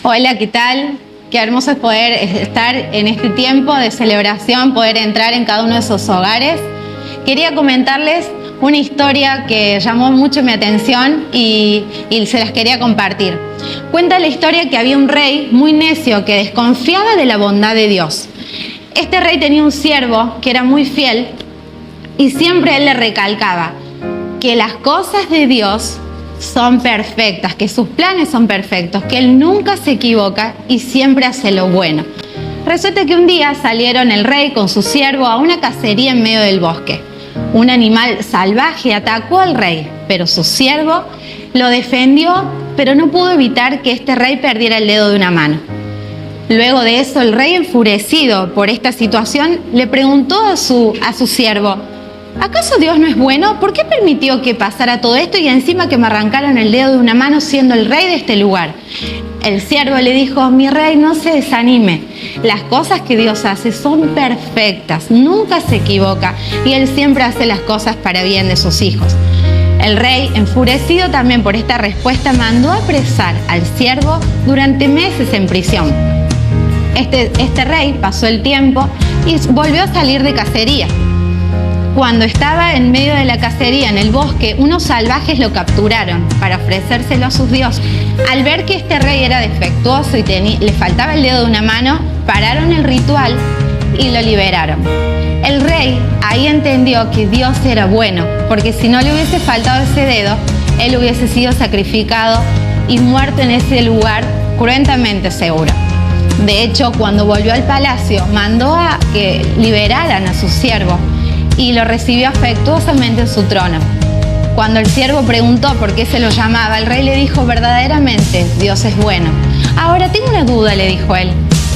Hola, ¿qué tal? Qué hermoso es poder estar en este tiempo de celebración, poder entrar en cada uno de esos hogares. Quería comentarles una historia que llamó mucho mi atención y se las quería compartir. Cuenta la historia que había un rey muy necio que desconfiaba de la bondad de Dios. Este rey tenía un siervo que era muy fiel y siempre él le recalcaba que las cosas de Dios son perfectas, que sus planes son perfectos, que él nunca se equivoca y siempre hace lo bueno. Resulta que un día salieron el rey con su siervo a una cacería en medio del bosque. Un animal salvaje atacó al rey, pero su siervo lo defendió, pero no pudo evitar que este rey perdiera el dedo de una mano. Luego de eso, el rey, enfurecido por esta situación, le preguntó a su siervo: ¿acaso Dios no es bueno? ¿Por qué permitió que pasara todo esto y encima que me arrancaran el dedo de una mano siendo el rey de este lugar? El siervo le dijo: mi rey, no se desanime. Las cosas que Dios hace son perfectas, nunca se equivoca y Él siempre hace las cosas para bien de sus hijos. El rey, enfurecido también por esta respuesta, mandó apresar al siervo durante meses en prisión. Este rey pasó el tiempo y volvió a salir de cacería. Cuando estaba en medio de la cacería en el bosque, unos salvajes lo capturaron para ofrecérselo a sus dioses. Al ver que este rey era defectuoso y le faltaba el dedo de una mano, pararon el ritual y lo liberaron. El rey ahí entendió que Dios era bueno, porque si no le hubiese faltado ese dedo, él hubiese sido sacrificado y muerto en ese lugar, cruentamente seguro. De hecho, cuando volvió al palacio, mandó a que liberaran a su siervo y lo recibió afectuosamente en su trono. Cuando el siervo preguntó por qué se lo llamaba, el rey le dijo: verdaderamente Dios es bueno. Ahora tengo una duda, le dijo él.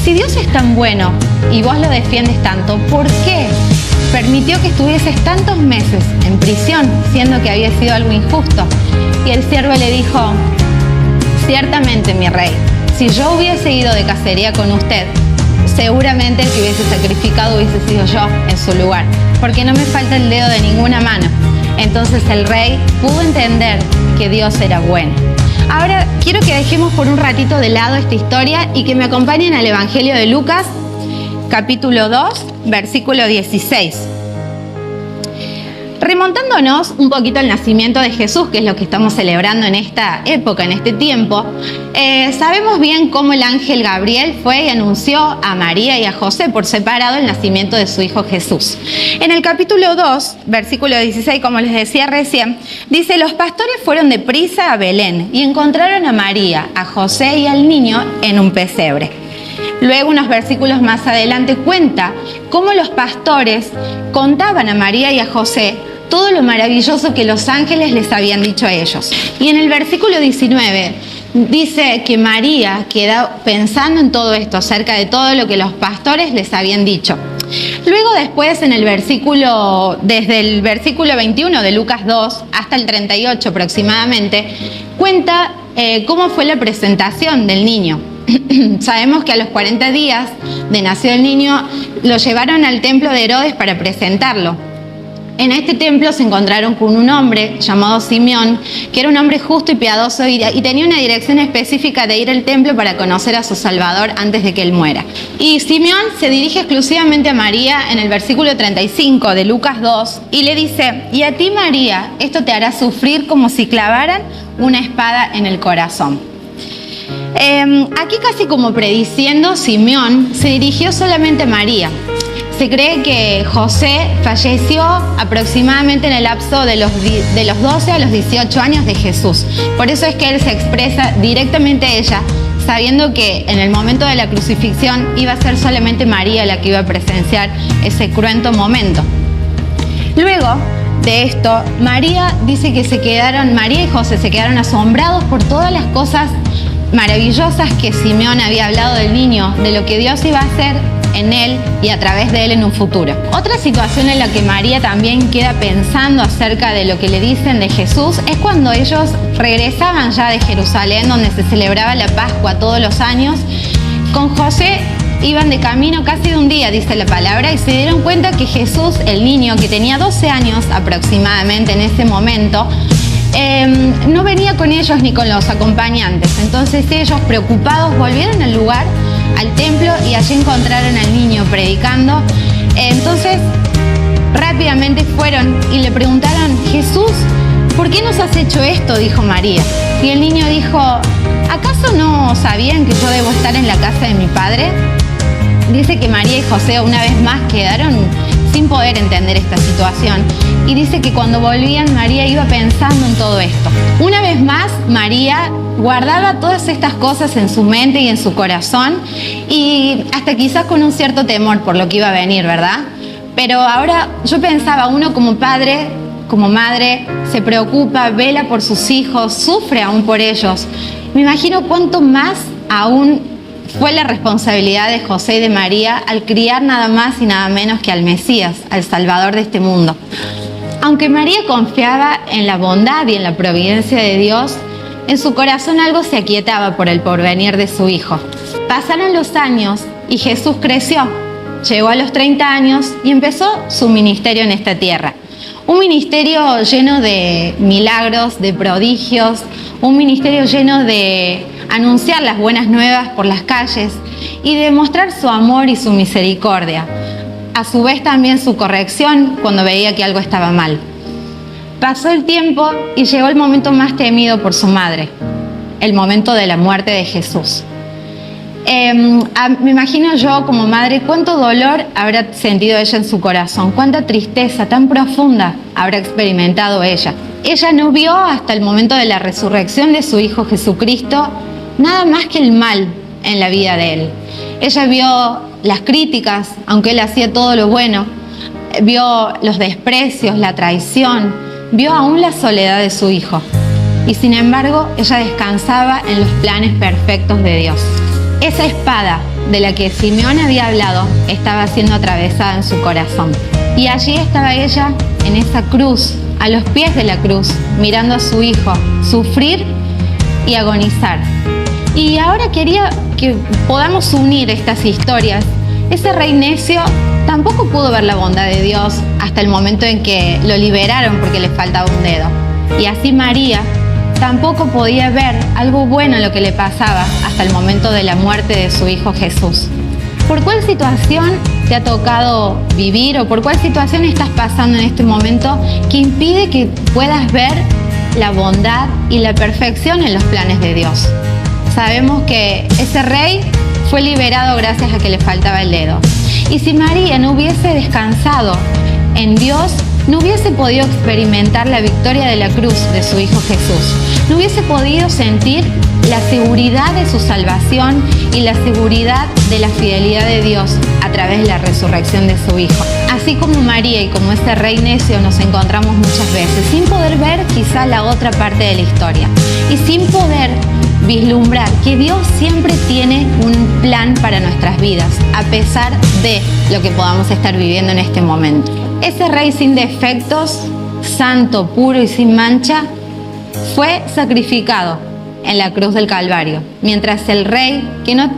Si Dios es tan bueno y vos lo defiendes tanto, ¿por qué permitió que estuvieses tantos meses en prisión, siendo que había sido algo injusto? Y el siervo le dijo: ciertamente, mi rey, si yo hubiese ido de cacería con usted, seguramente el que hubiese sacrificado hubiese sido yo en su lugar, porque no me falta el dedo de ninguna mano. Entonces el rey pudo entender que Dios era bueno. Ahora quiero que dejemos por un ratito de lado esta historia y que me acompañen al Evangelio de Lucas, capítulo 2, versículo 16. Remontándonos un poquito al nacimiento de Jesús, que es lo que estamos celebrando en esta época, en este tiempo, sabemos bien cómo el ángel Gabriel fue y anunció a María y a José por separado el nacimiento de su hijo Jesús. En el capítulo 2, versículo 16, como les decía recién, dice: los pastores fueron deprisa a Belén y encontraron a María, a José y al niño en un pesebre. Luego, unos versículos más adelante, cuenta cómo los pastores contaban a María y a José todo lo maravilloso que los ángeles les habían dicho a ellos. Y en el versículo 19 dice que María quedó pensando en todo esto, acerca de todo lo que los pastores les habían dicho. Luego después, desde el versículo 21 de Lucas 2 hasta el 38 aproximadamente, cuenta cómo fue la presentación del niño. Sabemos que a los 40 días de nacido el niño, lo llevaron al templo de Herodes para presentarlo. En este templo se encontraron con un hombre llamado Simeón, que era un hombre justo y piadoso y tenía una dirección específica de ir al templo para conocer a su Salvador antes de que él muera. Y Simeón se dirige exclusivamente a María en el versículo 35 de Lucas 2 y le dice: y a ti, María, esto te hará sufrir como si clavaran una espada en el corazón. Aquí, casi como prediciendo, Simeón se dirigió solamente a María. Se cree que José falleció aproximadamente en el lapso de los 12 a los 18 años de Jesús. Por eso es que él se expresa directamente a ella, sabiendo que en el momento de la crucifixión iba a ser solamente María la que iba a presenciar ese cruento momento. Luego de esto, María y José se quedaron asombrados por todas las cosas maravillosas que Simeón había hablado del niño, de lo que Dios iba a hacer en él y a través de él en un futuro. Otra situación en la que María también queda pensando acerca de lo que le dicen de Jesús es cuando ellos regresaban ya de Jerusalén, donde se celebraba la Pascua todos los años. Con José iban de camino casi de un día, dice la palabra, y se dieron cuenta que Jesús, el niño que tenía 12 años aproximadamente en ese momento, no venía con ellos ni con los acompañantes. Entonces ellos, preocupados, volvieron al lugar, al templo, y allí encontraron al niño predicando. Entonces rápidamente fueron y le preguntaron: Jesús, ¿por qué nos has hecho esto?, dijo María. Y el niño dijo: ¿acaso no sabían que yo debo estar en la casa de mi padre? Dice que María y José una vez más quedaron sin poder entender esta situación. Y dice que cuando volvían, María iba pensando en todo esto. Una vez más, María guardaba todas estas cosas en su mente y en su corazón, y hasta quizás con un cierto temor por lo que iba a venir, ¿verdad? Pero ahora yo pensaba, uno como padre, como madre, se preocupa, vela por sus hijos, sufre aún por ellos. Me imagino cuánto más aún fue la responsabilidad de José y de María al criar nada más y nada menos que al Mesías, al Salvador de este mundo. Aunque María confiaba en la bondad y en la providencia de Dios, en su corazón algo se aquietaba por el porvenir de su hijo. Pasaron los años y Jesús creció. Llegó a los 30 años y empezó su ministerio en esta tierra. Un ministerio lleno de milagros, de prodigios, un ministerio lleno de anunciar las buenas nuevas por las calles y de mostrar su amor y su misericordia. A su vez también su corrección cuando veía que algo estaba mal. Pasó el tiempo y llegó el momento más temido por su madre, el momento de la muerte de Jesús. Me imagino yo como madre cuánto dolor habrá sentido ella en su corazón, cuánta tristeza tan profunda habrá experimentado ella. Ella no vio hasta el momento de la resurrección de su Hijo Jesucristo nada más que el mal en la vida de Él. Ella vio las críticas, aunque Él hacía todo lo bueno, vio los desprecios, la traición, vio aún la soledad de su Hijo. Y sin embargo, ella descansaba en los planes perfectos de Dios. Esa espada de la que Simeón había hablado estaba siendo atravesada en su corazón. Y allí estaba ella en esa cruz, a los pies de la cruz, mirando a su hijo sufrir y agonizar. Y ahora quería que podamos unir estas historias. Ese rey necio tampoco pudo ver la bondad de Dios hasta el momento en que lo liberaron porque le faltaba un dedo. Y así María tampoco podía ver algo bueno en lo que le pasaba hasta el momento de la muerte de su hijo Jesús. ¿Por cuál situación te ha tocado vivir o por cuál situación estás pasando en este momento que impide que puedas ver la bondad y la perfección en los planes de Dios? Sabemos que ese rey fue liberado gracias a que le faltaba el dedo. Y si María no hubiese descansado en Dios, no hubiese podido experimentar la victoria de la cruz de su Hijo Jesús. No hubiese podido sentir la seguridad de su salvación y la seguridad de la fidelidad de Dios a través de la resurrección de su Hijo. Así como María y como ese rey necio nos encontramos muchas veces sin poder ver quizá la otra parte de la historia y sin poder vislumbrar que Dios siempre tiene un plan para nuestras vidas, a pesar de lo que podamos estar viviendo en este momento. Ese rey sin defectos, santo, puro y sin mancha, fue sacrificado en la cruz del Calvario, mientras el rey, que no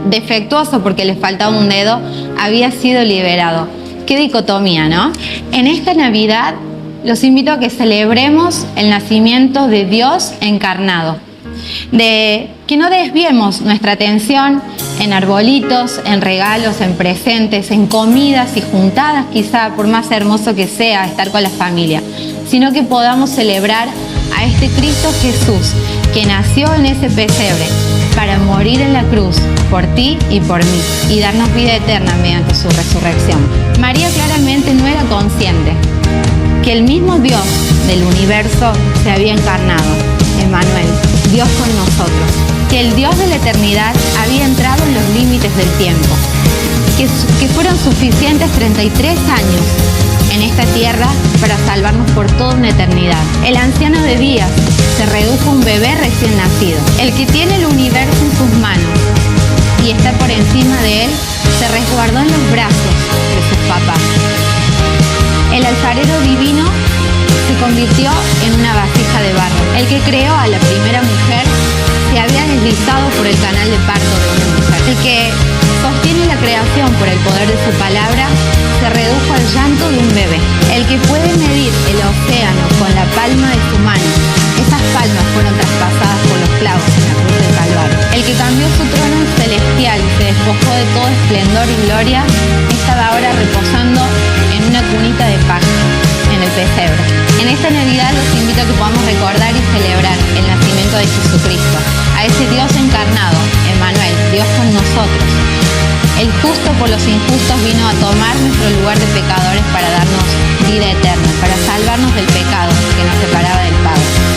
defectuoso porque le faltaba un dedo, había sido liberado. Qué dicotomía, ¿no? En esta Navidad los invito a que celebremos el nacimiento de Dios encarnado, de que no desviemos nuestra atención en arbolitos, en regalos, en presentes, en comidas y juntadas, quizá por más hermoso que sea estar con la familia, sino que podamos celebrar a este Cristo Jesús que nació en ese pesebre para morir en la cruz por ti y por mí y darnos vida eterna mediante su resurrección. María claramente no era consciente que el mismo Dios del universo se había encarnado, Emmanuel, Dios con nosotros, que el Dios de la eternidad había entrado en los límites del tiempo, que fueron suficientes 33 años en esta tierra para salvarnos por toda una eternidad. El anciano de días se redujo a un bebé recién nacido. El que tiene el universo en sus manos y está por encima de él, se resguardó en los brazos de sus papás. El alfarero divino se convirtió en una vasija de barro. El que creó a la primera mujer se había deslizado por el canal de parto de una mujer. El que sostiene la creación por el poder de su palabra se redujo al llanto de un bebé. El que puede medir el océano con la palma de su mano, palmas fueron traspasadas por los clavos en la cruz del Calvario. El que cambió su trono celestial y se despojó de todo esplendor y gloria, estaba ahora reposando en una cunita de paja, en el pesebre. En esta Navidad los invito a que podamos recordar y celebrar el nacimiento de Jesucristo, a ese Dios encarnado, Emmanuel, Dios con nosotros. El justo por los injustos vino a tomar nuestro lugar de pecadores para darnos vida eterna, para salvarnos del pecado que nos separaba del Padre.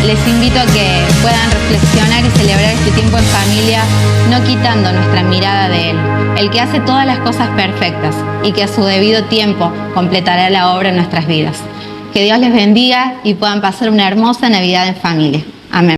Les invito a que puedan reflexionar y celebrar este tiempo en familia, no quitando nuestra mirada de Él, el que hace todas las cosas perfectas y que a su debido tiempo completará la obra en nuestras vidas. Que Dios les bendiga y puedan pasar una hermosa Navidad en familia. Amén.